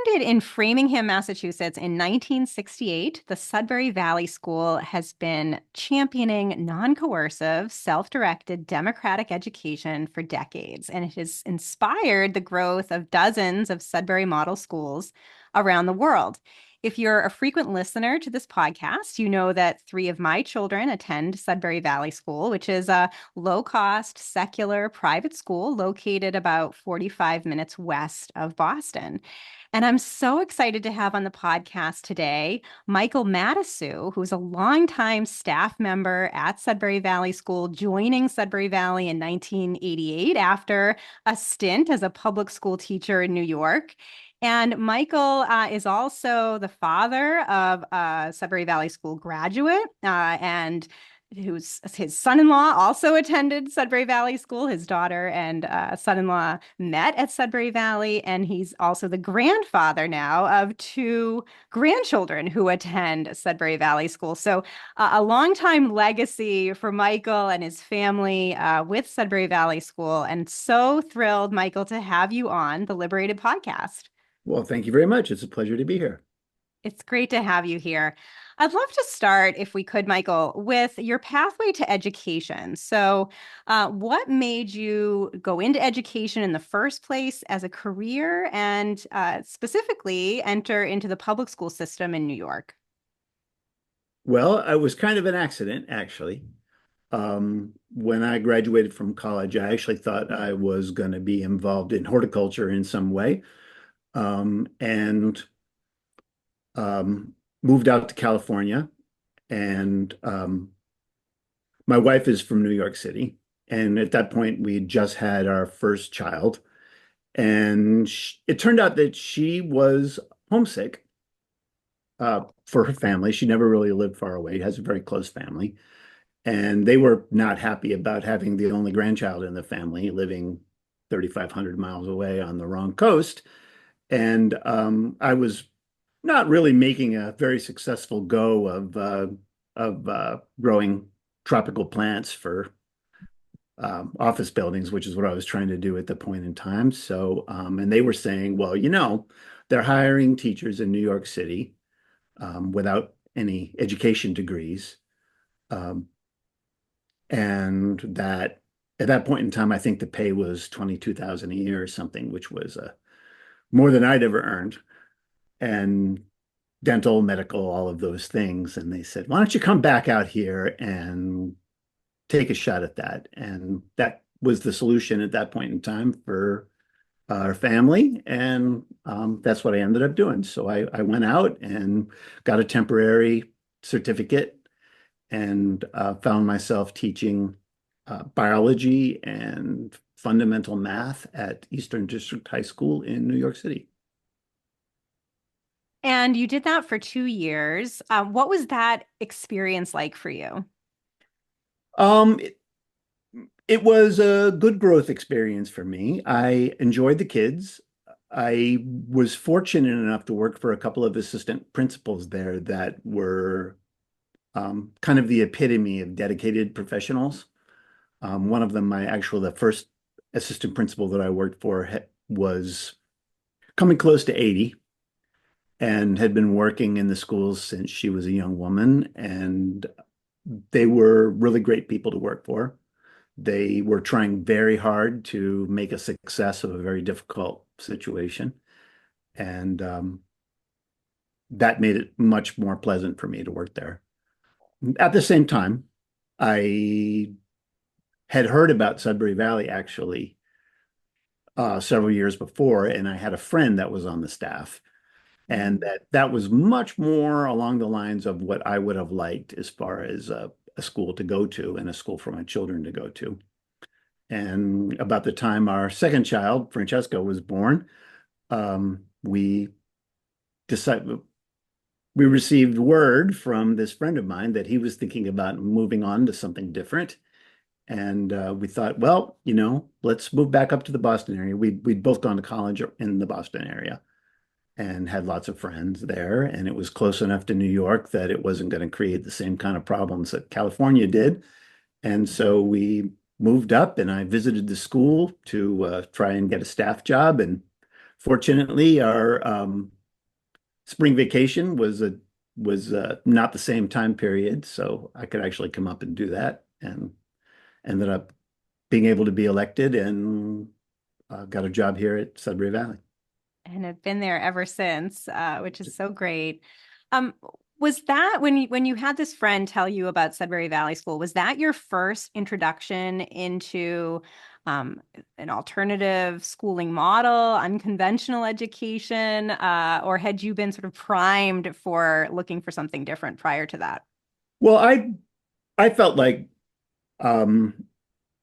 Founded in Framingham, Massachusetts in 1968, the Sudbury Valley School has been championing non-coercive, self-directed democratic education for decades, and it has inspired the growth of dozens of Sudbury-Model schools around the world. If you're a frequent listener to this podcast, you know that three of my children attend Sudbury Valley School, which is a low-cost, secular private school located about 45 minutes west of Boston. And I'm so excited to have on the podcast today Mikel Matisoo, who's a longtime staff member at Sudbury Valley School, joining Sudbury Valley in 1988 after a stint as a public school teacher in New York. And Mikel is also the father of a Sudbury Valley School graduate, and who's his son-in-law also attended Sudbury Valley School. His daughter and son-in-law met at Sudbury Valley, and he's also the grandfather now of two grandchildren who attend Sudbury Valley School. So a longtime legacy for Mikel and his family with Sudbury Valley School. And so thrilled, Mikel, to have you on the LiberatED podcast. Well, thank you very much. It's a pleasure to be here. It's great to have you here. I'd love to start, if we could, Mikel, with your pathway to education. So, what made you go into education in the first place as a career and specifically enter into the public school system in New York? Well, it was kind of an accident, actually. When I graduated from college, I actually thought I was going to be involved in horticulture in some way, and moved out to California. And my wife is from New York City. And at that point, we had just had our first child. And it turned out that she was homesick for her family. She never really lived far away, has a very close family. And they were not happy about having the only grandchild in the family living 3,500 miles away on the wrong coast. And I was not really making a very successful go of growing tropical plants for office buildings, which is what I was trying to do at the point in time. So, and they were saying, well, they're hiring teachers in New York City without any education degrees. And that at that point in time, I think the pay was $22,000 a year or something, which was more than I'd ever earned. And dental, medical, all of those things. And they said, why don't you come back out here and take a shot at that? And that was the solution at that point in time for our family. And that's what I ended up doing. So I went out and got a temporary certificate and found myself teaching biology and fundamental math at Eastern District High School in New York City. And you did that for 2 years. What was that experience like for you? It, it was a good growth experience for me. I enjoyed the kids. I was fortunate enough to work for a couple of assistant principals there that were kind of the epitome of dedicated professionals. One of them, the first assistant principal that I worked for was coming close to 80 and had been working in the schools since she was a young woman. And they were really great people to work for. They were trying very hard to make a success of a very difficult situation. And that made it much more pleasant for me to work there. At the same time, I had heard about Sudbury Valley actually several years before, and I had a friend that was on the staff, and that was much more along the lines of what I would have liked as far as a school to go to and a school for my children to go to. And about the time our second child, Francesca, was born, we decided we received word from this friend of mine that he was thinking about moving on to something different. And we thought, well, let's move back up to the Boston area. We'd both gone to college in the Boston area and had lots of friends there. And it was close enough to New York that it wasn't going to create the same kind of problems that California did. And so we moved up and I visited the school to try and get a staff job. And Fortunately, our spring vacation was not the same time period, so I could actually come up and do that, and ended up being able to be elected and got a job here at Sudbury Valley. And have been there ever since, which is so great. Um, was that when you had this friend tell you about Sudbury Valley School, was that your first introduction into an alternative schooling model, unconventional education, or had you been sort of primed for looking for something different prior to that? Well, I felt like um,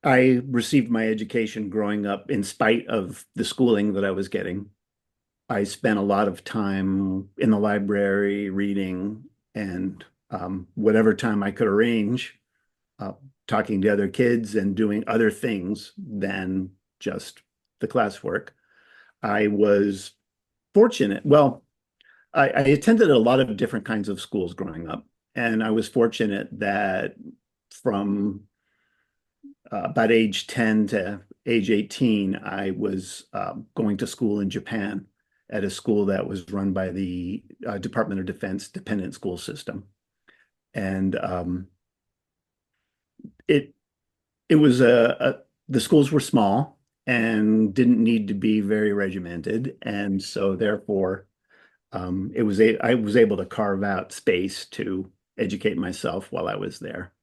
I received my education growing up in spite of the schooling that I was getting. I spent a lot of time in the library reading and whatever time I could arrange, uh, talking to other kids and doing other things than just the classwork. I was fortunate. Well, I attended a lot of different kinds of schools growing up, and I was fortunate that from about age 10 to age 18, I was going to school in Japan at a school that was run by the Department of Defense dependent school system. And it it was the schools were small and didn't need to be very regimented, and so therefore I was able to carve out space to educate myself while I was there.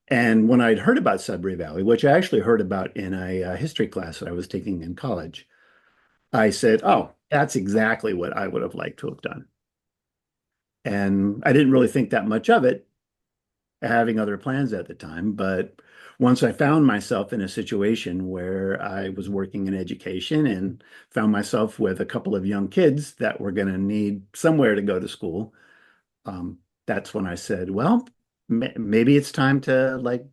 And when I'd heard about Sudbury Valley, which I actually heard about in a history class that I was taking in college, I said, "Oh, that's exactly what I would have liked to have done." And I didn't really think that much of it, having other plans at the time. But once I found myself in a situation where I was working in education and found myself with a couple of young kids that were going to need somewhere to go to school, that's when I said, "Well, maybe it's time to like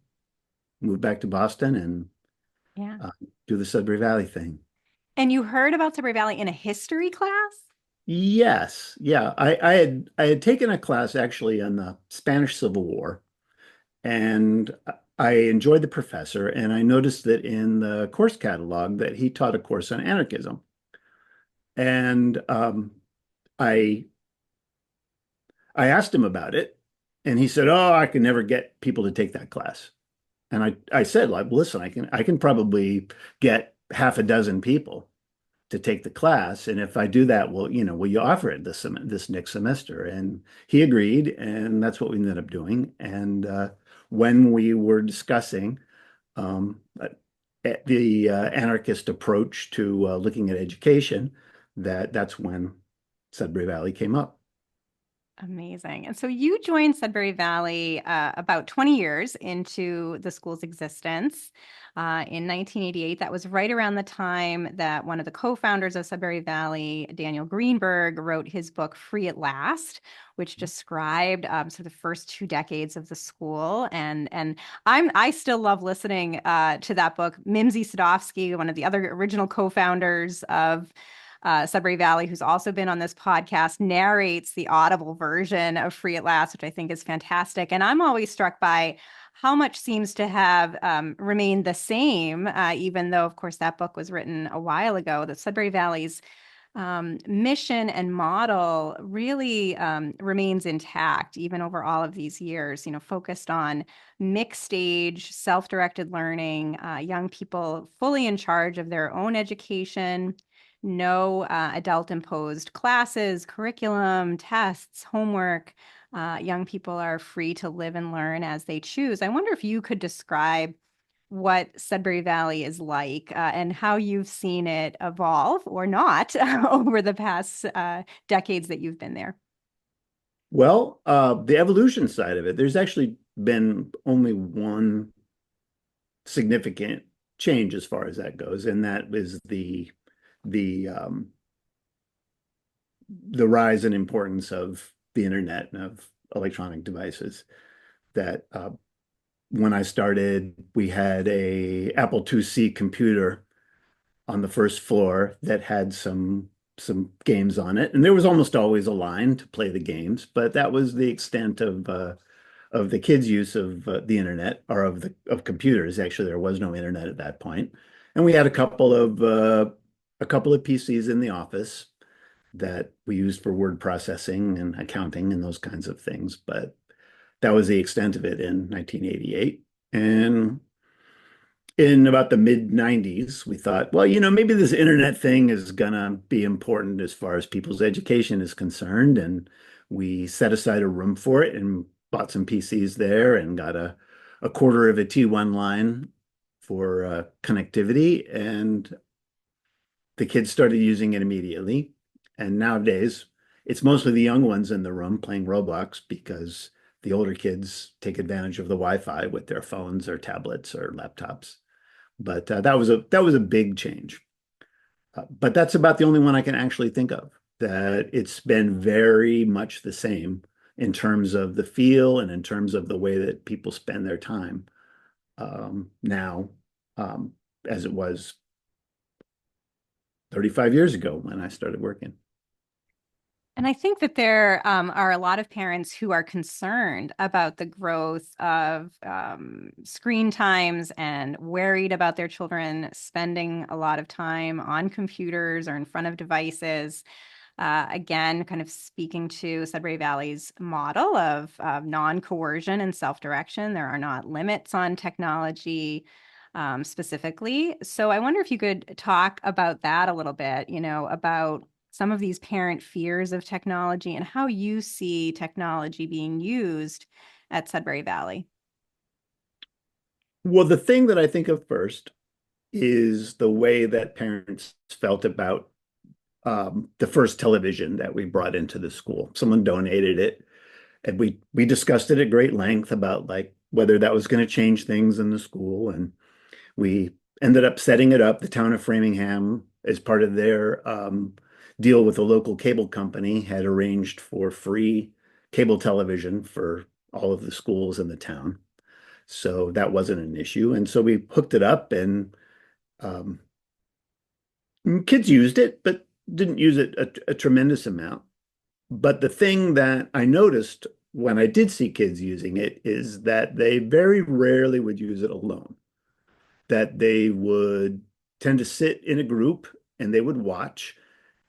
move back to Boston and Yeah. uh, do the Sudbury Valley thing." And you heard about Sudbury Valley in a history class? Yes, yeah. I had taken a class actually on the Spanish Civil War, and I enjoyed the professor, and I noticed that in the course catalog that he taught a course on anarchism. And I I asked him about it, and he said, "Oh, I can never get people to take that class." And I said, like, listen, I can probably get half a dozen people to take the class. And if I do that, well, will you offer it this next semester? And he agreed, and that's what we ended up doing. And when we were discussing the anarchist approach to looking at education, that's when Sudbury Valley came up. Amazing. And so you joined Sudbury Valley about 20 years into the school's existence in 1988. That was right around the time that one of the co-founders of Sudbury Valley, Daniel Greenberg, wrote his book Free at Last, which described sort of the first 2 decades of the school. And I still love listening to that book. Mimsy Sadovsky, one of the other original co-founders of Sudbury Valley, who's also been on this podcast, narrates the audible version of Free at Last, which I think is fantastic. And I'm always struck by how much seems to have remained the same, even though, of course, that book was written a while ago. That Sudbury Valley's mission and model really remains intact, even over all of these years, focused on mixed stage, self-directed learning, young people fully in charge of their own education, no adult imposed classes, curriculum, tests, homework. Young people are free to live and learn as they choose. I wonder if you could describe what Sudbury Valley is like and how you've seen it evolve or not over the past decades that you've been there. Well, the evolution side of it, there's actually been only one significant change as far as that goes, and that is the the rise in importance of the internet and of electronic devices. That when I started, we had a Apple IIc computer on the first floor that had some games on it, and there was almost always a line to play the games, but that was the extent of the kids' use of the internet or of computers. Actually, there was no internet at that point, and we had a couple of PCs in the office that we used for word processing and accounting and those kinds of things. But that was the extent of it in 1988. And in about the mid 90s, we thought, well, maybe this internet thing is gonna be important as far as people's education is concerned. And we set aside a room for it and bought some PCs there and got a quarter of a T1 line for connectivity. And the kids started using it immediately. And nowadays, it's mostly the young ones in the room playing Roblox because the older kids take advantage of the Wi-Fi with their phones or tablets or laptops. But that was a big change. But that's about the only one I can actually think of that it's been very much the same in terms of the feel and in terms of the way that people spend their time now as it was 35 years ago when I started working. And I think that there are a lot of parents who are concerned about the growth of screen times and worried about their children spending a lot of time on computers or in front of devices. Again, kind of speaking to Sudbury Valley's model of non-coercion and self-direction. There are not limits on technology specifically. So I wonder if you could talk about that a little bit, about some of these parent fears of technology and how you see technology being used at Sudbury Valley. Well, the thing that I think of first is the way that parents felt about the first television that we brought into the school. Someone donated it, and we discussed it at great length about like whether that was going to change things in the school. And we ended up setting it up. The town of Framingham, as part of their deal with the local cable company, had arranged for free cable television for all of the schools in the town. So that wasn't an issue. And so we hooked it up, and um, kids used it, but didn't use it a tremendous amount. But the thing that I noticed when I did see kids using it is that they very rarely would use it alone, that they would tend to sit in a group and they would watch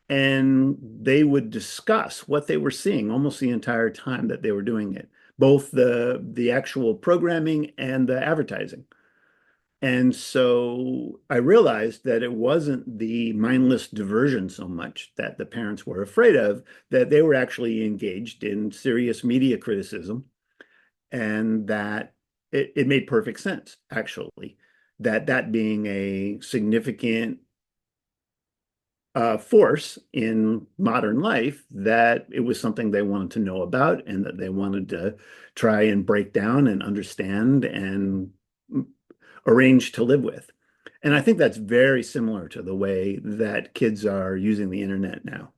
and they would discuss what they were seeing almost the entire time that they were doing it, both the actual programming and the advertising. And so I realized that it wasn't the mindless diversion so much that the parents were afraid of, that they were actually engaged in serious media criticism, and that it made perfect sense, actually, that being a significant force in modern life, that it was something they wanted to know about and that they wanted to try and break down and understand and arrange to live with. And I think that's very similar to the way that kids are using the internet now.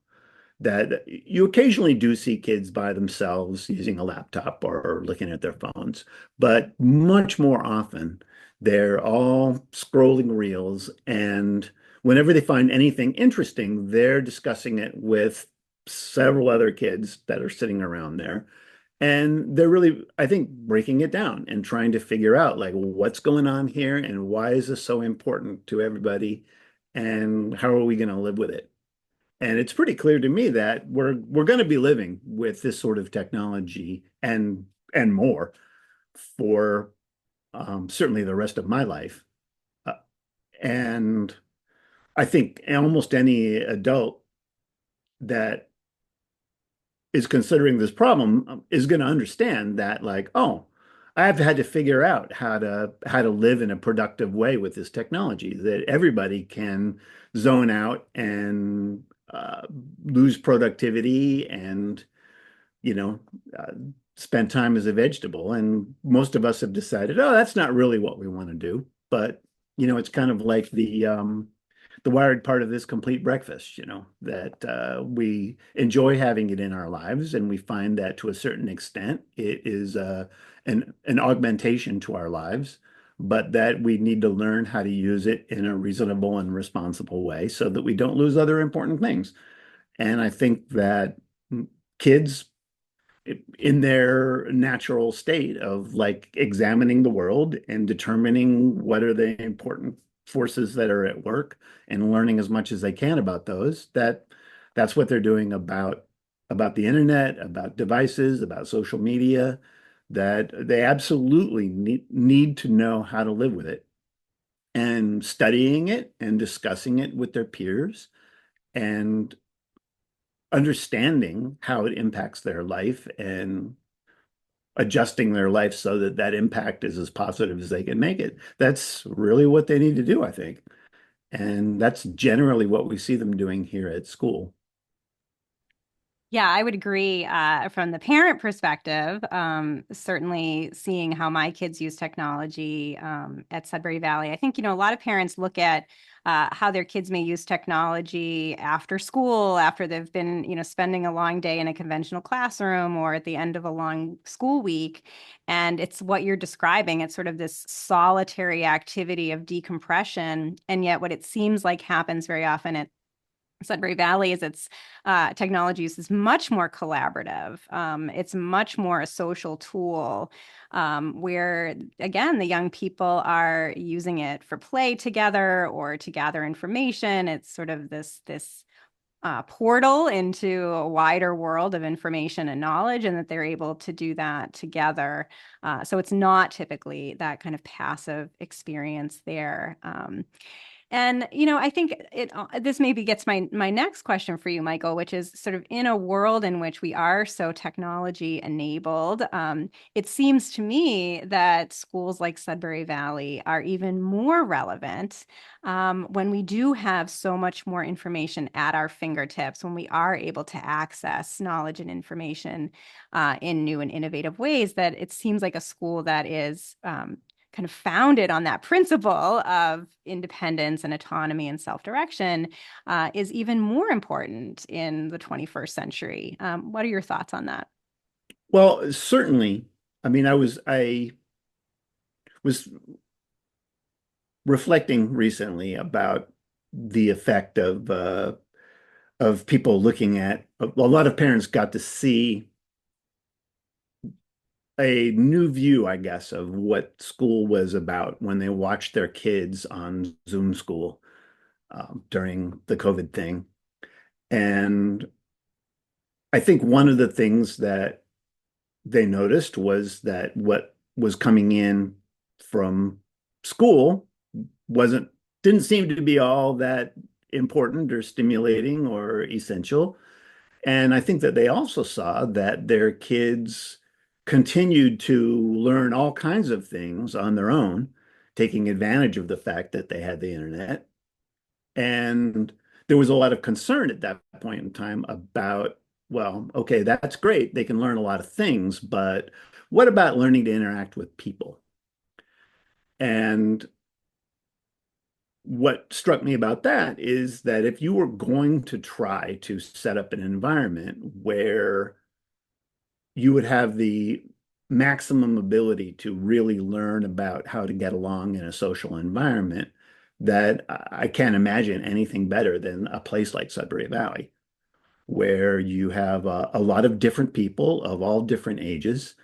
That you occasionally do see kids by themselves using a laptop or looking at their phones, but much more often they're all scrolling reels. And whenever they find anything interesting, they're discussing it with several other kids that are sitting around there. And they're really, I think, breaking it down and trying to figure out like what's going on here and why is this so important to everybody and how are we going to live with it? And it's pretty clear to me that we're going to be living with this sort of technology and more for certainly the rest of my life. Uh, and I think almost any adult that is considering this problem is going to understand that like, oh, I've had to figure out how to live in a productive way with this technology, that everybody can zone out and uh, lose productivity and you know uh, spend time as a vegetable. And most of us have decided, oh, that's not really what we want to do. But it's kind of like the wired part of this complete breakfast, that we enjoy having it in our lives, and we find that to a certain extent it is an augmentation to our lives, but that we need to learn how to use it in a reasonable and responsible way so that we don't lose other important things. And I think that kids in their natural state of like examining the world and determining what are the important forces that are at work and learning as much as they can about those, that's what they're doing about the internet, about devices, about social media, that they absolutely need to know how to live with it and studying it and discussing it with their peers and understanding how it impacts their life and adjusting their life so that that impact is as positive as they can make it. That's really what they need to do, I think. And that's generally what we see them doing here at school. Yeah, I would agree from the parent perspective. Certainly seeing how my kids use technology at Sudbury Valley. I think, a lot of parents look at how their kids may use technology after school, after they've been, spending a long day in a conventional classroom or at the end of a long school week. And it's what you're describing. It's sort of this solitary activity of decompression. And yet, what it seems like happens very often at Sudbury Valley is its technology use is much more collaborative. It's much more a social tool where, again, the young people are using it for play together or to gather information. It's sort of this portal into a wider world of information and knowledge, and that they're able to do that together. So it's not typically that kind of passive experience there. And I think this maybe gets my next question for you, Michael, which is sort of in a world in which we are so technology enabled. It seems to me that schools like Sudbury Valley are even more relevant when we do have so much more information at our fingertips, when we are able to access knowledge and information in new and innovative ways. That it seems like a school that is kind of founded on that principle of independence and autonomy and self-direction is even more important in the 21st century. What are your thoughts on that? Well, certainly. I mean, I was reflecting recently about the effect of people looking at a lot of parents got to see a new view, I guess, of what school was about when they watched their kids on Zoom school during the COVID thing. And I think one of the things that they noticed was that what was coming in from school wasn't didn't seem to be all that important or stimulating or essential. And I think that they also saw that their kids continued to learn all kinds of things on their own, taking advantage of the fact that they had the internet. And there was a lot of concern at that point in time about, well, okay, that's great. They can learn a lot of things, but what about learning to interact with people? And what struck me about that is that if you were going to try to set up an environment where you would have the maximum ability to really learn about how to get along in a social environment, that I can't imagine anything better than a place like Sudbury Valley, where you have a lot of different people of all different ages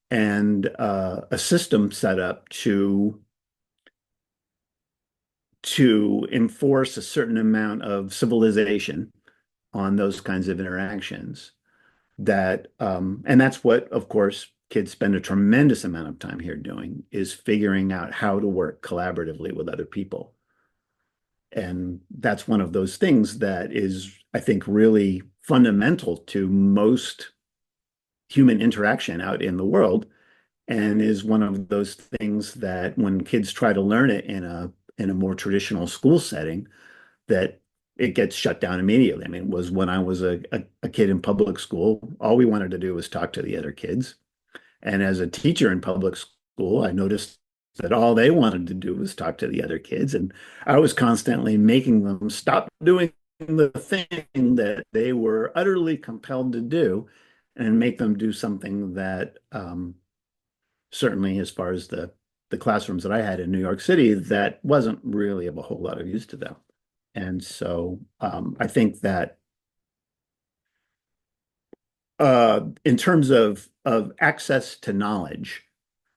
and a system set up to enforce a certain amount of civilization on those kinds of interactions and that's what, of course, kids spend a tremendous amount of time here doing, is figuring out how to work collaboratively with other people. And that's one of those things that is, I think, really fundamental to most human interaction out in the world, and is one of those things that when kids try to learn it in a more traditional school setting, that it gets shut down immediately. I mean, it was when I was a kid in public school, all we wanted to do was talk to the other kids. And as a teacher in public school, I noticed that all they wanted to do was talk to the other kids. And I was constantly making them stop doing the thing that they were utterly compelled to do and make them do something that certainly, as far as the classrooms that I had in New York City, that wasn't really of a whole lot of use to them. And so I think that in terms of access to knowledge,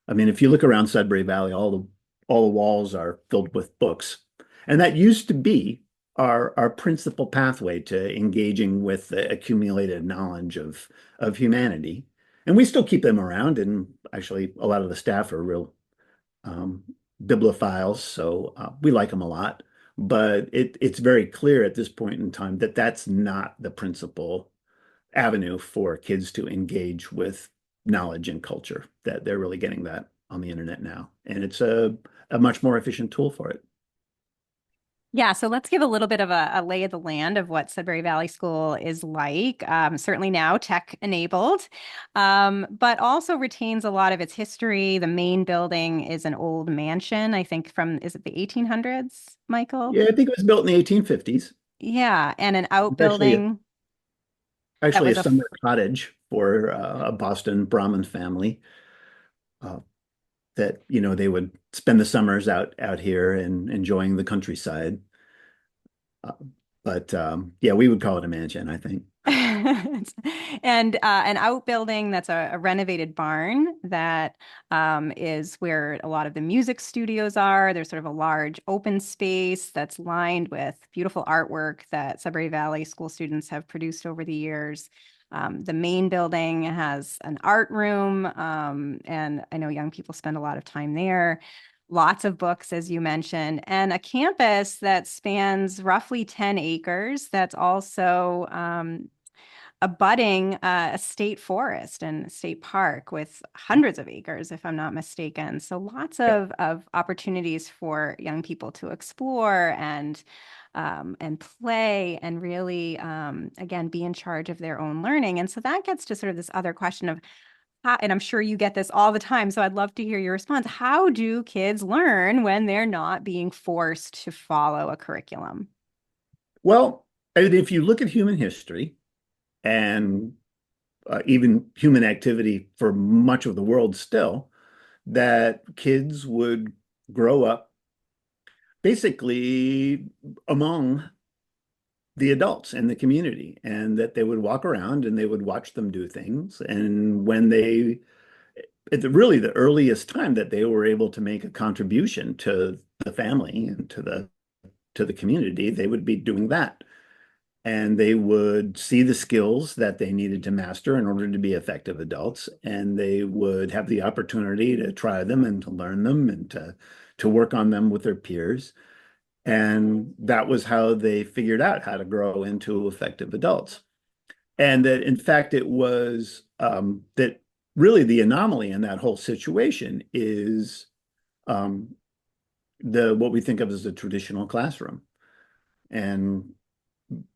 I mean, if you look around Sudbury Valley, all the walls are filled with books. And that used to be our principal pathway to engaging with the accumulated knowledge of humanity. And we still keep them around, and actually a lot of the staff are real um, bibliophiles, so we like them a lot. But it's very clear at this point in time that that's not the principal avenue for kids to engage with knowledge and culture, that they're really getting that on the internet now. And it's a much more efficient tool for it. Yeah, so let's give a little bit of a lay of the land of what Sudbury Valley School is like. Certainly now tech enabled, but also retains a lot of its history. The main building is an old mansion, I think from, is it the 1800s, Michael? Yeah, I think it was built in the 1850s. Yeah, and an It's actually outbuilding that actually a was a summer cottage for a Boston Brahmin family uh, that, they would spend the summers out here and enjoying the countryside. Uh, but yeah, we would call it a mansion, I think. and an outbuilding that's a renovated barn that is where a lot of the music studios are. There's sort of a large open space that's lined with beautiful artwork that Sudbury Valley School students have produced over the years. The main building has an art room, and I know young people spend a lot of time there. Lots of books, as you mentioned, and a campus that spans roughly 10 acres that's also abutting a state forest and a state park with hundreds of acres, if I'm not mistaken. So lots of opportunities for young people to explore and play and really, again, be in charge of their own learning. And so that gets to sort of this other question of how, and I'm sure you get this all the time, so I'd love to hear your response. How do kids learn when they're not being forced to follow a curriculum? Well, I mean, if you look at human history and even human activity for much of the world still, that kids would grow up basically among the adults in the community, and that they would walk around and they would watch them do things. And when they, at really the earliest time that they were able to make a contribution to the family and to the community, they would be doing that. And they would see the skills that they needed to master in order to be effective adults, and they would have the opportunity to try them and to learn them and to work on them with their peers. And that was how they figured out how to grow into effective adults. And that, in fact, it was that really the anomaly in that whole situation is um, the what we think of as the traditional classroom. And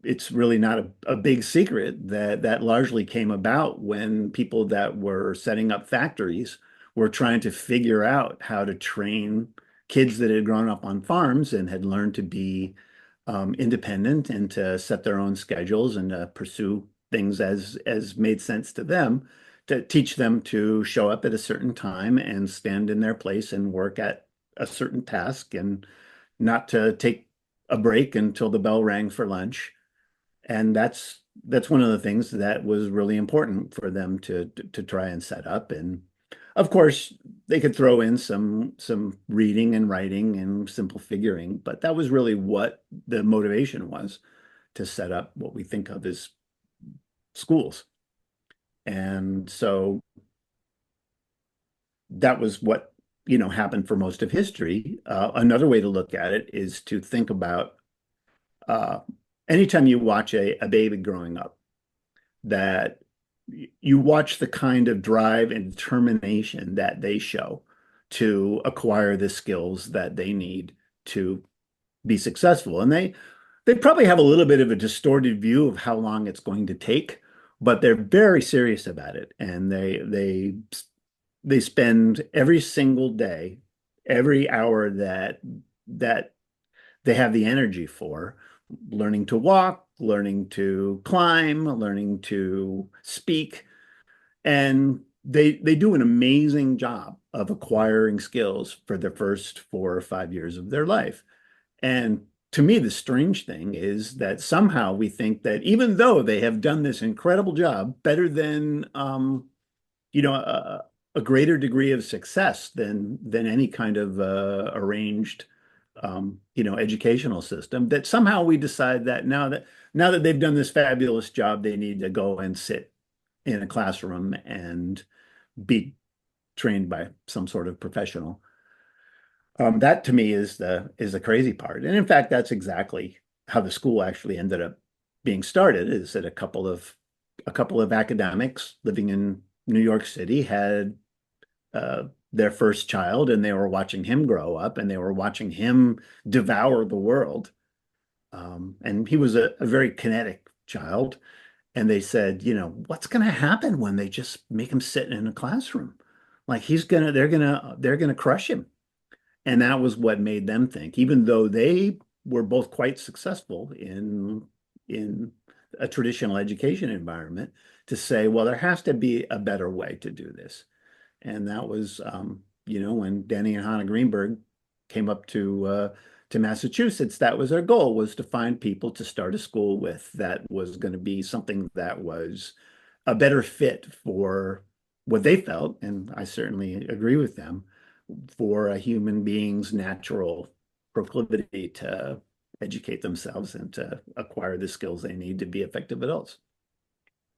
it's really not a big secret that that largely came about when people that were setting up factories were trying to figure out how to train kids that had grown up on farms and had learned to be independent and to set their own schedules and to pursue things as made sense to them, to teach them to show up at a certain time and stand in their place and work at a certain task and not to take a break until the bell rang for lunch. And that's one of the things that was really important for them to try and set up. And of course, they could throw in some reading and writing and simple figuring, but that was really what the motivation was, to set up what we think of as schools. And so that was what, happened for most of history. Another way to look at it is to think about uh, anytime you watch a baby growing up, that you watch the kind of drive and determination that they show to acquire the skills that they need to be successful. And they probably have a little bit of a distorted view of how long it's going to take, but they're very serious about it. And they spend every single day, every hour that they have the energy for, learning to walk, learning to climb, learning to speak. And they do an amazing job of acquiring skills for the first 4 or 5 years of their life. And to me, the strange thing is that somehow we think that even though they have done this incredible job, better than you know, a greater degree of success than any kind of arranged educational system, that somehow we decide that now that they've done this fabulous job, they need to go and sit in a classroom and be trained by some sort of professional. That to me is the crazy part. And in fact, that's exactly how the school actually ended up being started, is that a couple of academics living in New York City had their first child, and they were watching him grow up, and they were watching him devour the world. And he was a very kinetic child. And they said, what's going to happen when they just make him sit in a classroom? Like they're gonna crush him. And that was what made them think, even though they were both quite successful in a traditional education environment, to say, well, there has to be a better way to do this. And that was, when Danny and Hannah Greenberg came up to Massachusetts, that was their goal, was to find people to start a school with that was going to be something that was a better fit for what they felt, and I certainly agree with them, for a human being's natural proclivity to educate themselves and to acquire the skills they need to be effective adults.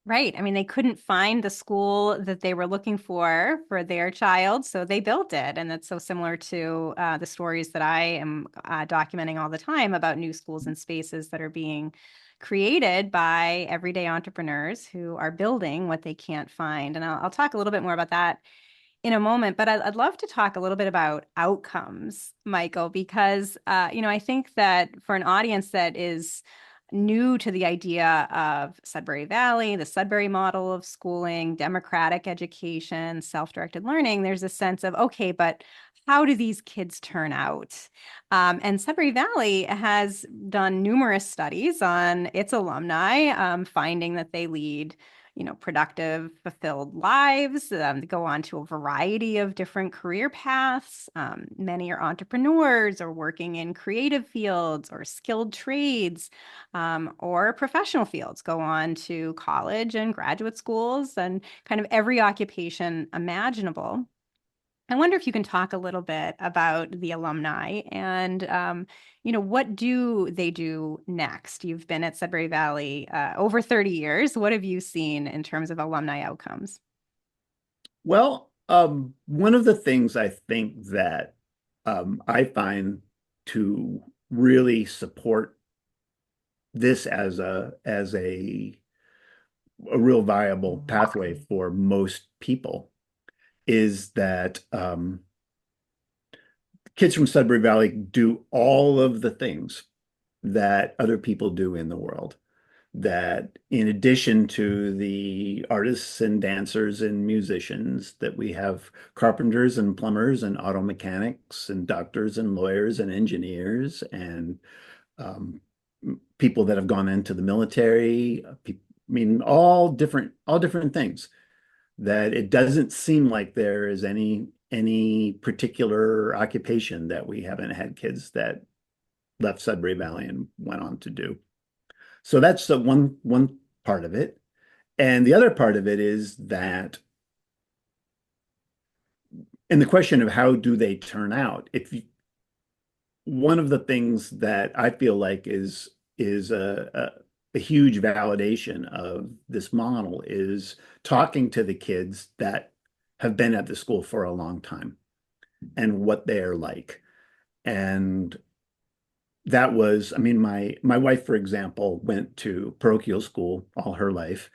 Right. I mean, they couldn't find the school that they were looking for their child, so they built it. And that's so similar to the stories that I am documenting all the time about new schools and spaces that are being created by everyday entrepreneurs who are building what they can't find. And I'll talk a little bit more about that in a moment, but I'd love to talk a little bit about outcomes, Mikel, because I think that for an audience that is new to the idea of Sudbury Valley, the Sudbury model of schooling, democratic education, self-directed learning, there's a sense of, okay, but how do these kids turn out? And Sudbury Valley has done numerous studies on its alumni, finding that they lead productive, fulfilled lives, go on to a variety of different career paths. Many are entrepreneurs or working in creative fields or skilled trades, or professional fields, go on to college and graduate schools and kind of every occupation imaginable. I wonder if you can talk a little bit about the alumni and, what do they do next? You've been at Sudbury Valley over 30 years. What have you seen in terms of alumni outcomes? Well, one of the things I think that I find to really support this as a real viable pathway for most people is that kids from Sudbury Valley do all of the things that other people do in the world. That in addition to the artists and dancers and musicians, that we have carpenters and plumbers and auto mechanics and doctors and lawyers and engineers and um, people that have gone into the military. I mean, all different things. That it doesn't seem like there is any particular occupation that we haven't had kids that left Sudbury Valley and went on to do. So that's the one part of it. And the other part of it is that in the question of how do they turn out, one of the things that I feel like is a huge validation of this model is talking to the kids that have been at the school for a long time and what they're like. And that was, I mean, my wife, for example, went to parochial school all her life,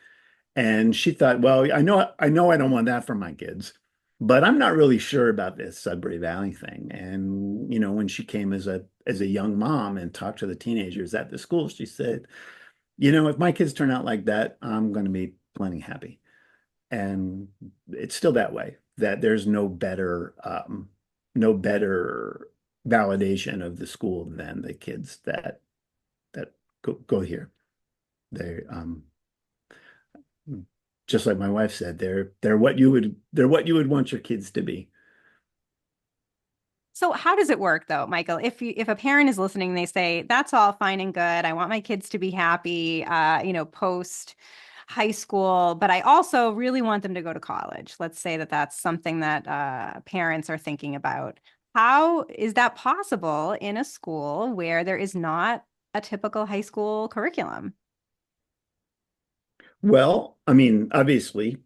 and she thought, well, I know I don't want that for my kids, but I'm not really sure about this Sudbury Valley thing. And when she came as a young mom and talked to the teenagers at the school, she said, if my kids turn out like that, I'm going to be plenty happy. And it's still that way, that there's no better validation of the school than the kids that go here. They just like my wife said, they're what you would want your kids to be. So how does it work though, Mikel? If a parent is listening, they say, that's all fine and good. I want my kids to be happy, post high school, but I also really want them to go to college. Let's say that that's something that parents are thinking about. How is that possible in a school where there is not a typical high school curriculum? Well, I mean, obviously,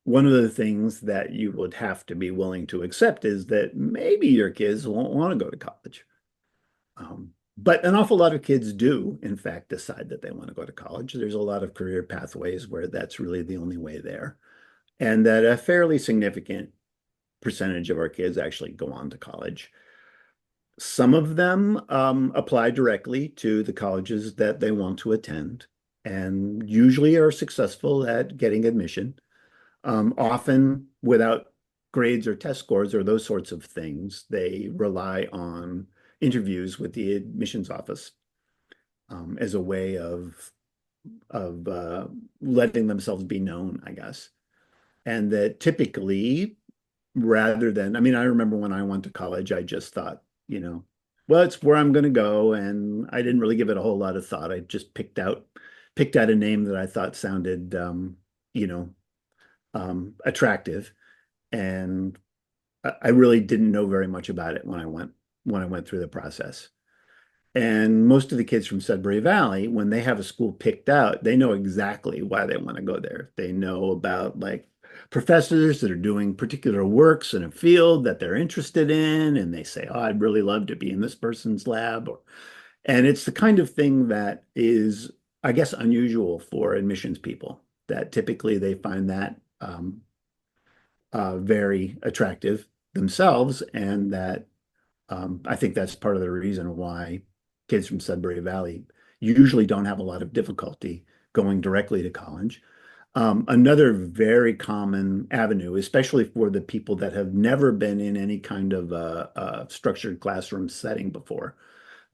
one of the things that you would have to be willing to accept is that maybe your kids won't want to go to college. But an awful lot of kids do, in fact, decide that they want to go to college. There's a lot of career pathways where that's really the only way there, and that a fairly significant percentage of our kids actually go on to college. Some of them apply directly to the colleges that they want to attend and usually are successful at getting admission, often without grades or test scores or those sorts of things. They rely on interviews with the admissions office as a way of letting themselves be known, I guess. And that typically, rather than, I mean, I remember when I went to college, I just thought, well, it's where I'm going to go, and I didn't really give it a whole lot of thought. I just picked out a name that I thought sounded, you know, attractive, and I really didn't know very much about it when I went through the process. And most of the kids from Sudbury Valley, when they have a school picked out, they know exactly why they want to go there. They know about like professors that are doing particular works in a field that they're interested in, and they say, "Oh, I'd really love to be in this person's lab." And it's the kind of thing that is, I guess, unusual for admissions people, that typically they find that very attractive themselves, and that I think that's part of the reason why kids from Sudbury Valley usually don't have a lot of difficulty going directly to college. Another very common avenue, especially for the people that have never been in any kind of a structured classroom setting before,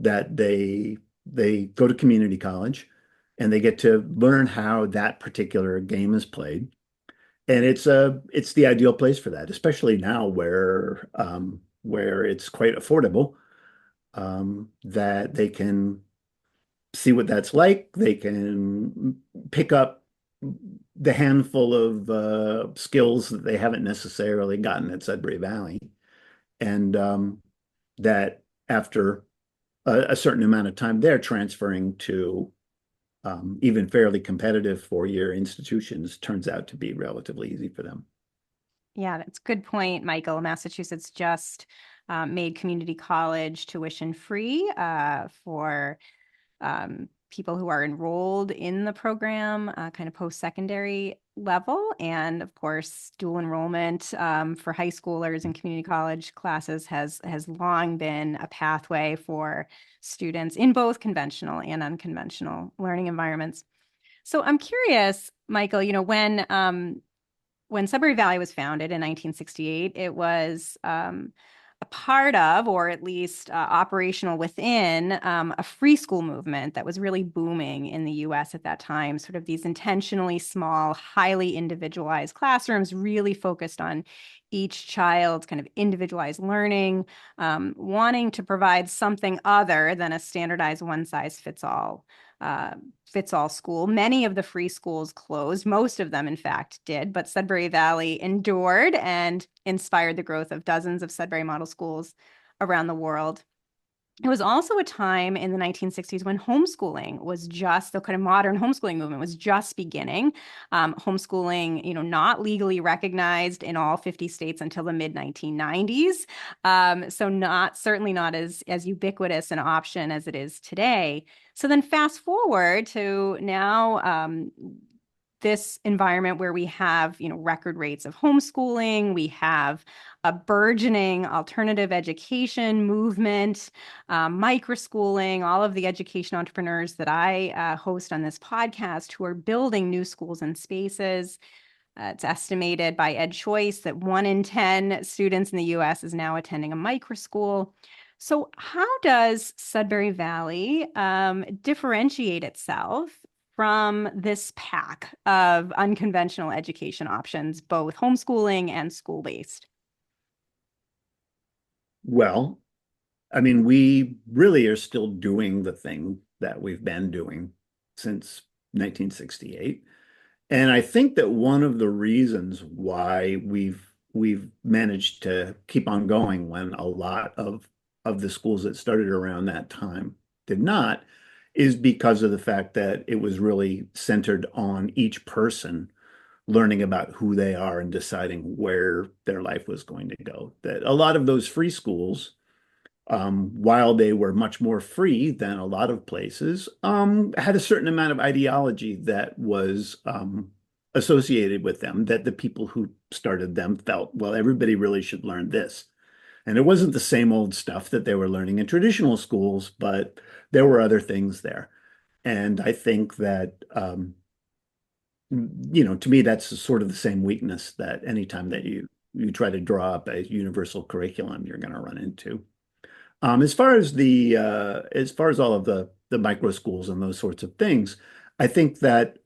that they go to community college and they get to learn how that particular game is played. And it's the ideal place for that, especially now where it's quite affordable, that they can see what that's like. They can pick up the handful of skills that they haven't necessarily gotten at Sudbury Valley, and that after a certain amount of time, they're transferring to even fairly competitive four-year institutions turns out to be relatively easy for them. Yeah, that's a good point, Michael. Massachusetts just made community college tuition free for people who are enrolled in the program, kind of post-secondary level. And of course, dual enrollment for high schoolers in community college classes has long been a pathway for students in both conventional and unconventional learning environments. So I'm curious, Michael, when Sudbury Valley was founded in 1968, it was a part of, or at least operational within, a free school movement that was really booming in the US at that time. Sort of these intentionally small, highly individualized classrooms, really focused on each child's kind of individualized learning, wanting to provide something other than a standardized one size fits all school. Many of the free schools closed. Most of them, in fact, did, but Sudbury Valley endured and inspired the growth of dozens of Sudbury-Model schools around the world. It was also a time in the 1960s when homeschooling was just, the kind of modern homeschooling movement was just beginning. Homeschooling, not legally recognized in all 50 states until the mid 1990s. So certainly not as ubiquitous an option as it is today. So then fast forward to now, this environment where we have, record rates of homeschooling, we have a burgeoning alternative education movement, microschooling, all of the education entrepreneurs that I host on this podcast who are building new schools and spaces. It's estimated by EdChoice that 1 in 10 students in the US is now attending a microschool. So how does Sudbury Valley differentiate itself from this pack of unconventional education options, both homeschooling and school-based? Well, I mean, we really are still doing the thing that we've been doing since 1968. And I think that one of the reasons why we've we've managed to keep on going when a lot of the schools that started around that time did not, is because of the fact that it was really centered on each person learning about who they are and deciding where their life was going to go. That a lot of those free schools, while they were much more free than a lot of places, had a certain amount of ideology that was associated with them, that the people who started them felt, well, everybody really should learn this. And it wasn't the same old stuff that they were learning in traditional schools, but there were other things there. And I think that, to me, that's sort of the same weakness that anytime that you try to draw up a universal curriculum, you're going to run into. As far as all of the micro schools and those sorts of things, I think that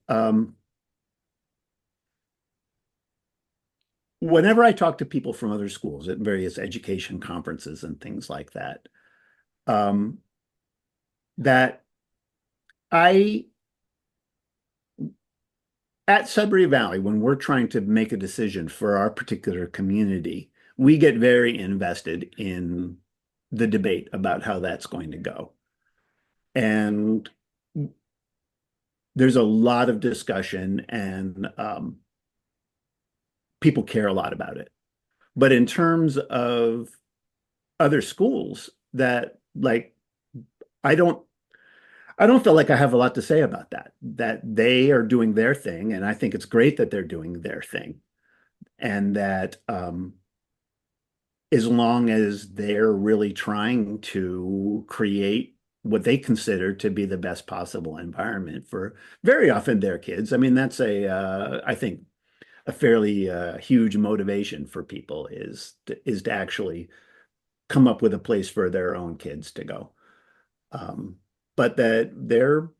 whenever I talk to people from other schools at various education conferences and things like that, um, that I at Sudbury Valley, when we're trying to make a decision for our particular community, we get very invested in the debate about how that's going to go. And there's a lot of discussion and people care a lot about it. But in terms of other schools that like I don't I don't feel like I have a lot to say about that. That they are doing their thing, and I think it's great that they're doing their thing. And that as long as they're really trying to create what they consider to be the best possible environment for very often their kids. I mean, that's I think a fairly huge motivation for people is to actually come up with a place for their own kids to go. Um, but that they're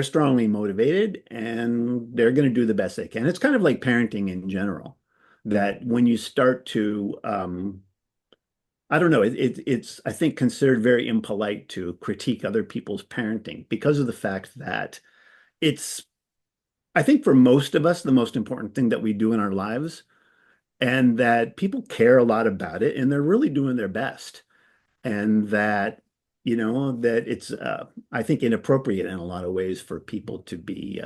strongly motivated and they're going to do the best they can. It's kind of like parenting in general, that when you start to I don't know, it's I think considered very impolite to critique other people's parenting because of the fact that it's I think for most of us the most important thing that we do in our lives, and that people care a lot about it and they're really doing their best. And that that it's I think inappropriate in a lot of ways for people to be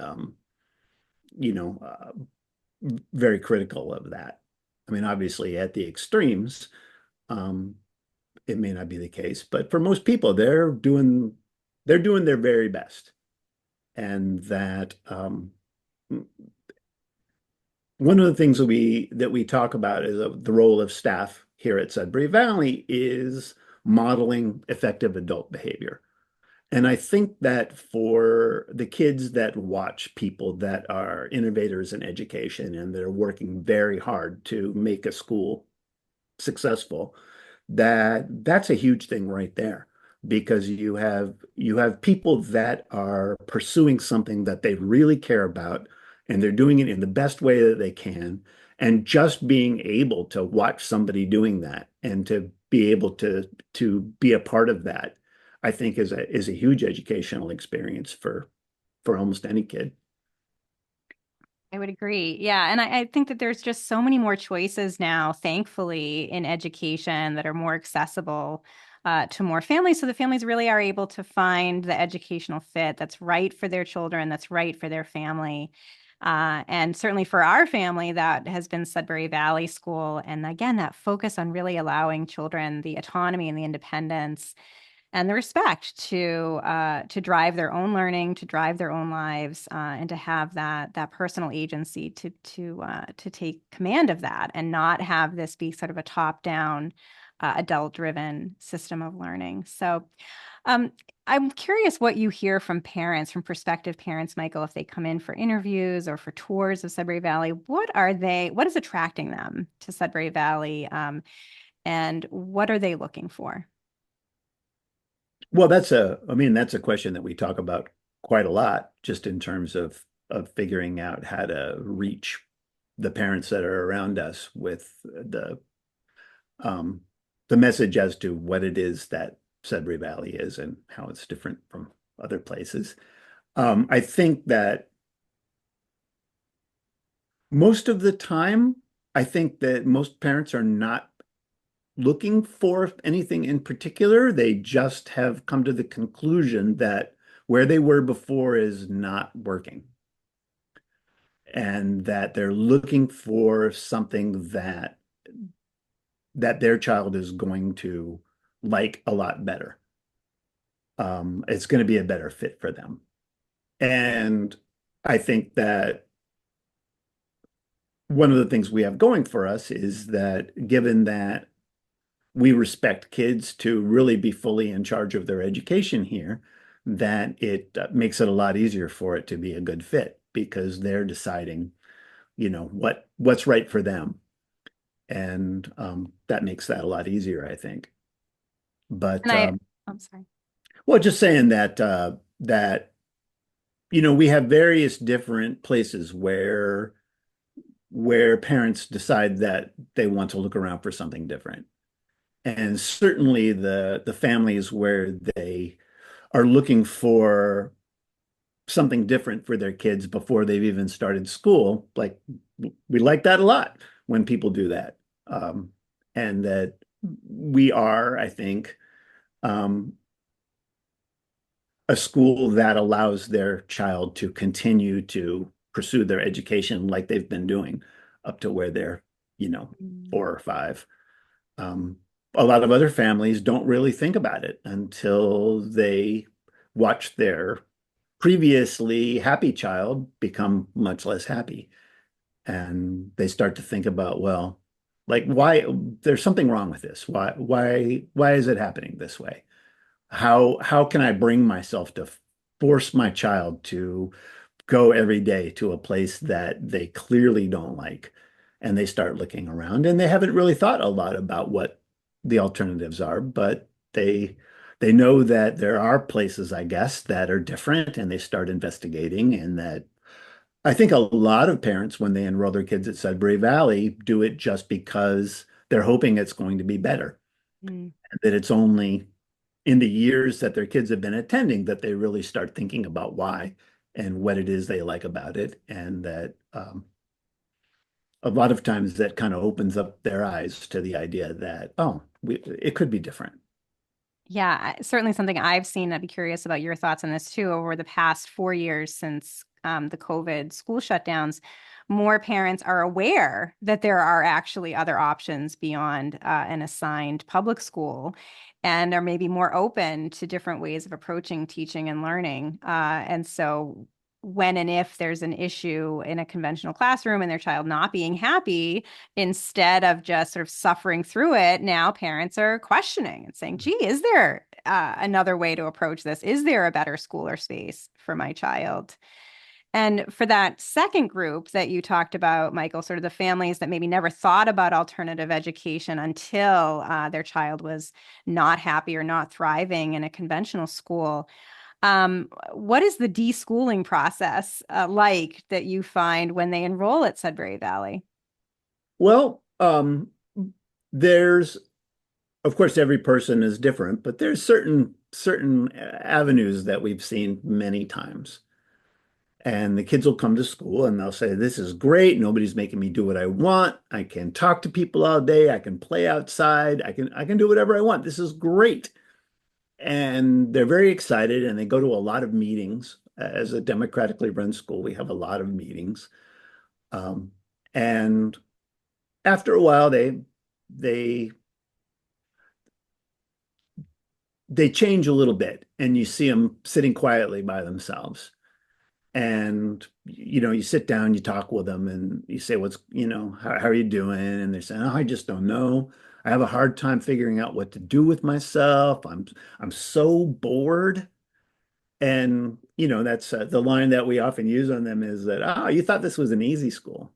you know uh, very critical of that. I mean, obviously at the extremes, um, it may not be the case, but for most people, they're doing their very best. And that one of the things that we talk about is the role of staff here at Sudbury Valley is modeling effective adult behavior. And I think that for the kids that watch people that are innovators in education and they're working very hard to make a school successful, that's a huge thing right there, because you have people that are pursuing something that they really care about and they're doing it in the best way that they can. And just being able to watch somebody doing that and to be able to be a part of that, I think is a huge educational experience for almost any kid. I would agree. Yeah. And I think that there's just so many more choices now, thankfully, in education that are more accessible to more families. So the families really are able to find the educational fit that's right for their children, that's right for their family. And certainly for our family, that has been Sudbury Valley School. And again, that focus on really allowing children the autonomy and the independence and the respect to drive their own learning, to drive their own lives, and to have that personal agency to take command of that, and not have this be sort of a top-down, adult-driven system of learning. So, I'm curious what you hear from parents, from prospective parents, Michael, if they come in for interviews or for tours of Sudbury Valley. What is attracting them to Sudbury Valley, and what are they looking for? Well, I mean, that's a question that we talk about quite a lot, just in terms of figuring out how to reach the parents that are around us with um, the message as to what it is that Sudbury Valley is and how it's different from other places. I think that most of the time, I think that most parents are not looking for anything in particular. They just have come to the conclusion that where they were before is not working, and that they're looking for something that their child is going to like a lot better. It's going to be a better fit for them. And I think that one of the things we have going for us is that given that we respect kids to really be fully in charge of their education here, that it makes it a lot easier for it to be a good fit because they're deciding, what's right for them. And that makes that a lot easier, I think. But And I'm sorry. well, just saying that we have various different places where parents decide that they want to look around for something different. And certainly the families where they are looking for something different for their kids before they've even started school, like we like that a lot when people do that. And that we are, I think, um, a school that allows their child to continue to pursue their education like they've been doing up to where they're, Mm. 4 or 5. Um, a lot of other families don't really think about it until they watch their previously happy child become much less happy. And they start to think about, well, like why there's something wrong with this. Why is it happening this way? How can I bring myself to force my child to go every day to a place that they clearly don't like? And they start looking around and they haven't really thought a lot about what the alternatives are, but they know that there are places, I guess, that are different and they start investigating. And that I think a lot of parents, when they enroll their kids at Sudbury Valley, do it just because they're hoping it's going to be better, Mm. that it's only in the years that their kids have been attending that they really start thinking about why and what it is they like about it. And that a lot of times that kind of opens up their eyes to the idea that, oh, it could be different. Yeah, certainly something I've seen. I'd be curious about your thoughts on this too. Over the past 4 years since the COVID school shutdowns, more parents are aware that there are actually other options beyond an assigned public school and are maybe more open to different ways of approaching teaching and learning. And so when and if there's an issue in a conventional classroom and their child not being happy, instead of just sort of suffering through it, now parents are questioning and saying, gee, is there another way to approach this? Is there a better school or space for my child? And for that second group that you talked about, Michael, sort of the families that maybe never thought about alternative education until their child was not happy or not thriving in a conventional school. What is the deschooling process like that you find when they enroll at Sudbury Valley? Well, there's, of course, every person is different, but there's certain avenues that we've seen many times. And the kids will come to school and they'll say, this is great. Nobody's making me do what I want. I can talk to people all day. I can play outside. I can do whatever I want. This is great. And they're very excited and they go to a lot of meetings. As a democratically run school, we have a lot of meetings. Um, and after a while, they they change a little bit, and you see them sitting quietly by themselves. And you sit down, you talk with them, and you say, how are you doing? And they're saying, oh, I just don't know. I have a hard time figuring out what to do with myself. I'm so bored. And that's the line that we often use on them is that, oh, you thought this was an easy school.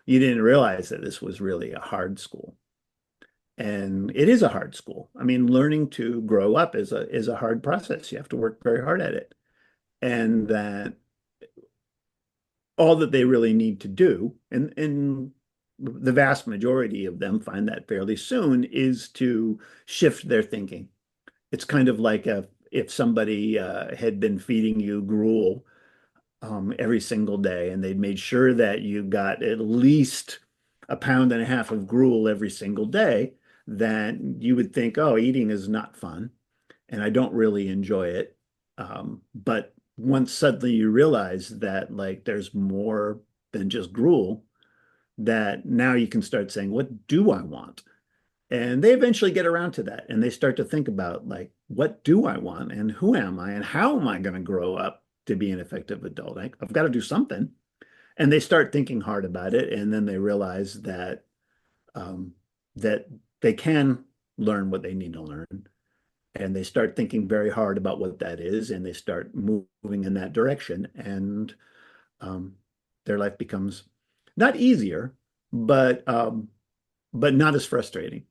You didn't realize that this was really a hard school. And it is a hard school. I mean, learning to grow up is a hard process. You have to work very hard at it. And that all that they really need to do, and the vast majority of them find that fairly soon, is to shift their thinking. It's kind of like if somebody had been feeding you gruel every single day, and they'd made sure that you got at least a pound and a half of gruel every single day, then you would think, oh, eating is not fun and I don't really enjoy it. But once suddenly you realize that like there's more than just gruel, that now you can start saying, what do I want? And they eventually get around to that and they start to think about like, what do I want and who am I and how am I going to grow up to be an effective adult? I've got to do something. And they start thinking hard about it. And then they realize um, that they can learn what they need to learn. And they start thinking very hard about what that is. And they start moving in that direction. And um, their life becomes not easier, but not as frustrating.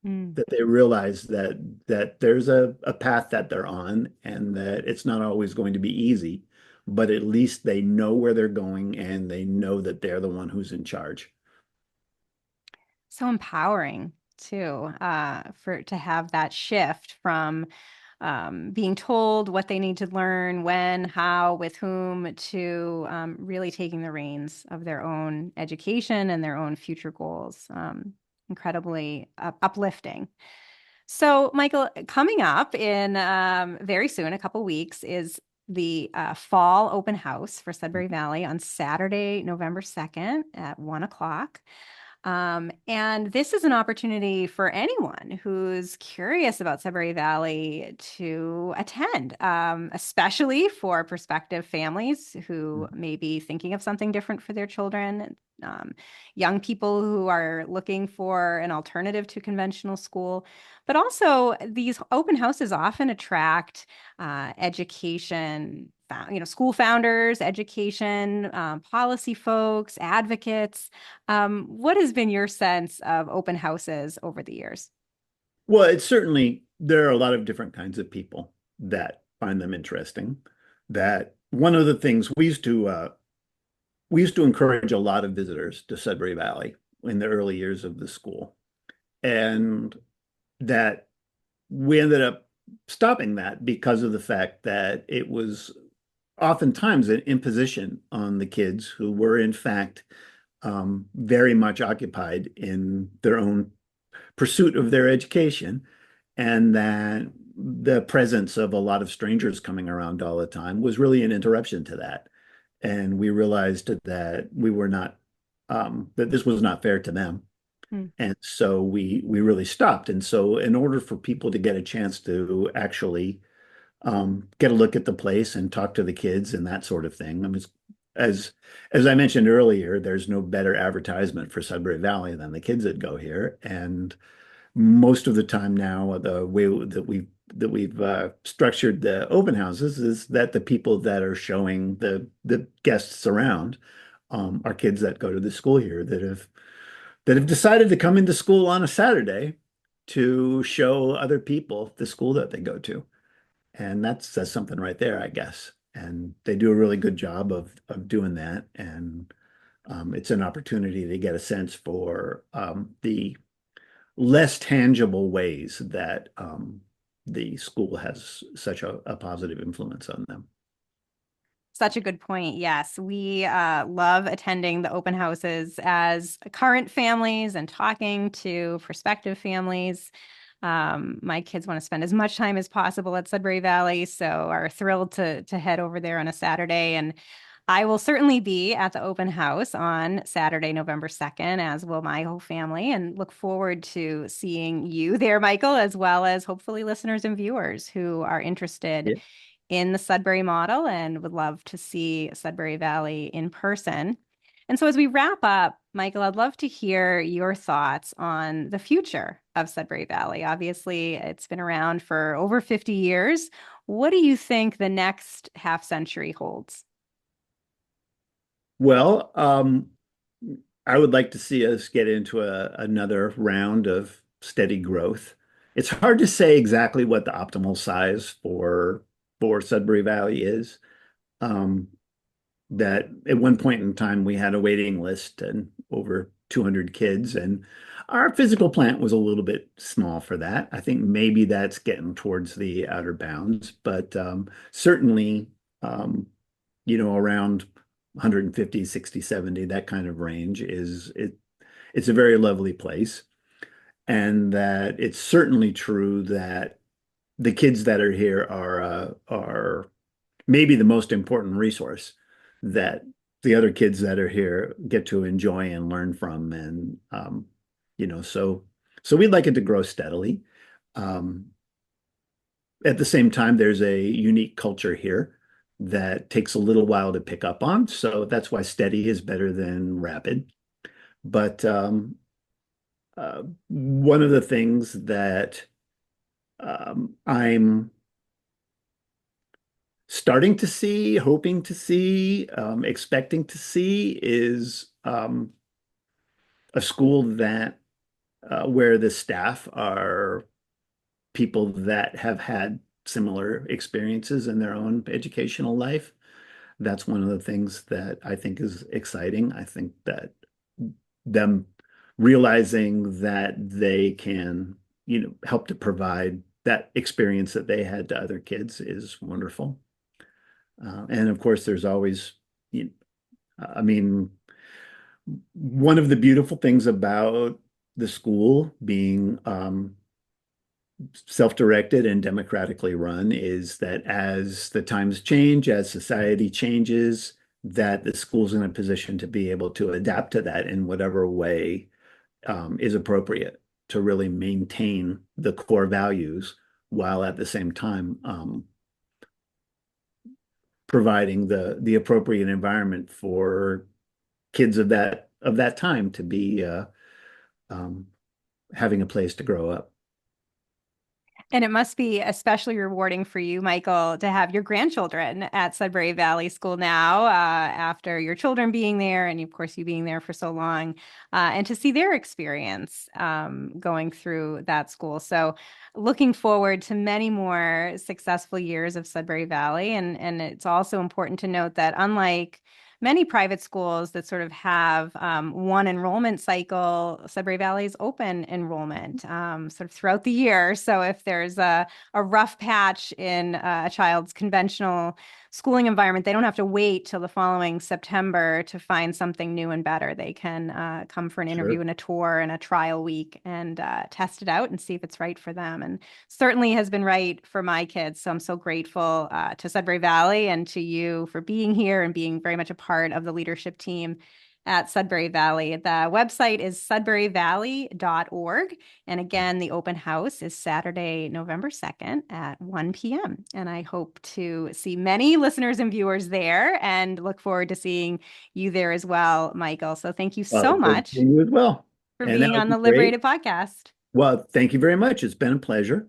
Mm. That they realize that there's a path that they're on and that it's not always going to be easy, but at least they know where they're going and they know that they're the one who's in charge. So empowering too, for to have that shift from being told what they need to learn, when, how, with whom, to really taking the reins of their own education and their own future goals. Incredibly uplifting. So, Michael, coming up in very soon, a couple weeks, is the fall open house for Sudbury Valley on Saturday, November 2nd at 1 o'clock. And this is an opportunity for anyone who's curious about Sudbury Valley to attend, especially for prospective families who may be thinking of something different for their children, young people who are looking for an alternative to conventional school. But also, these open houses often attract education, school founders, education, policy folks, advocates. What has been your sense of open houses over the years? Well, it's certainly there are a lot of different kinds of people that find them interesting. That one of the things we used to encourage a lot of visitors to Sudbury Valley in the early years of the school, and that we ended up stopping that because of the fact that it was oftentimes an imposition on the kids who were in fact very much occupied in their own pursuit of their education, and that the presence of a lot of strangers coming around all the time was really an interruption to that. And we realized that we were not that this was not fair to them. Hmm. And so we really stopped. And so in order for people to get a chance to actually get a look at the place and talk to the kids and that sort of thing. I mean, as as I mentioned earlier, there's no better advertisement for Sudbury Valley than the kids that go here. And most of the time now, the way that we've structured the open houses is that the people that are showing the guests around are kids that go to the school here that have decided to come into school on a Saturday to show other people the school that they go to. And that says something right there, I guess. And they do a really good job of doing that. And it's an opportunity to get a sense for the less tangible ways that the school has such a positive influence on them. Such a good point. Yes, we love attending the open houses as current families and talking to prospective families. My kids want to spend as much time as possible at Sudbury Valley, so are thrilled to head over there on a Saturday. And I will certainly be at the open house on Saturday, November 2nd, as will my whole family, and look forward to seeing you there, Michael, as well as hopefully listeners and viewers who are interested Yeah. in the Sudbury model and would love to see Sudbury Valley in person. And so, as we wrap up, Michael, I'd love to hear your thoughts on the future of Sudbury Valley. Obviously, it's been around for over 50 years. What do you think the next half century holds? Well, I would like to see us get into another round of steady growth. It's hard to say exactly what the optimal size for Sudbury Valley is. Um, that at one point in time we had a waiting list and over 200 kids, and our physical plant was a little bit small for that. I think maybe that's getting towards the outer bounds, but certainly, um, around 150, 60, 70, that kind of range it's a very lovely place, and that it's certainly true that the kids that are here are maybe the most important resource that the other kids that are here get to enjoy and learn from. And so we'd like it to grow steadily. Um, at the same time, there's a unique culture here that takes a little while to pick up on. So that's why steady is better than rapid. But one of the things that I'm starting to see, hoping to see, expecting to see is a school that where the staff are people that have had similar experiences in their own educational life. That's one of the things that I think is exciting. I think that them realizing that they can, help to provide that experience that they had to other kids is wonderful. And of course, there's always, I mean, one of the beautiful things about the school being self-directed and democratically run is that as the times change, as society changes, that the school's in a position to be able to adapt to that in whatever way is appropriate to really maintain the core values while at the same time providing the appropriate environment for kids of that time to be um, having a place to grow up. And it must be especially rewarding for you, Michael, to have your grandchildren at Sudbury Valley School now, after your children being there and, of course, you being there for so long, and to see their experience going through that school. So looking forward to many more successful years of Sudbury Valley. And it's also important to note that unlike many private schools that sort of have one enrollment cycle, Sudbury Valley's open enrollment sort of throughout the year. So if there's a rough patch in a child's conventional schooling environment, they don't have to wait till the following September to find something new and better. They can come for an interview Sure. and a tour and a trial week and test it out and see if it's right for them. And certainly has been right for my kids. So I'm so grateful to Sudbury Valley and to you for being here and being very much a part of the leadership team at Sudbury Valley. The website is sudburyvalley.org. And again, the open house is Saturday, November 2nd at 1 p.m. And I hope to see many listeners and viewers there and look forward to seeing you there as well, Michael. So thank you Well, so look forward to much seeing you as well. for And that being would on be the great. Liberated podcast. Well, thank you very much. It's been a pleasure.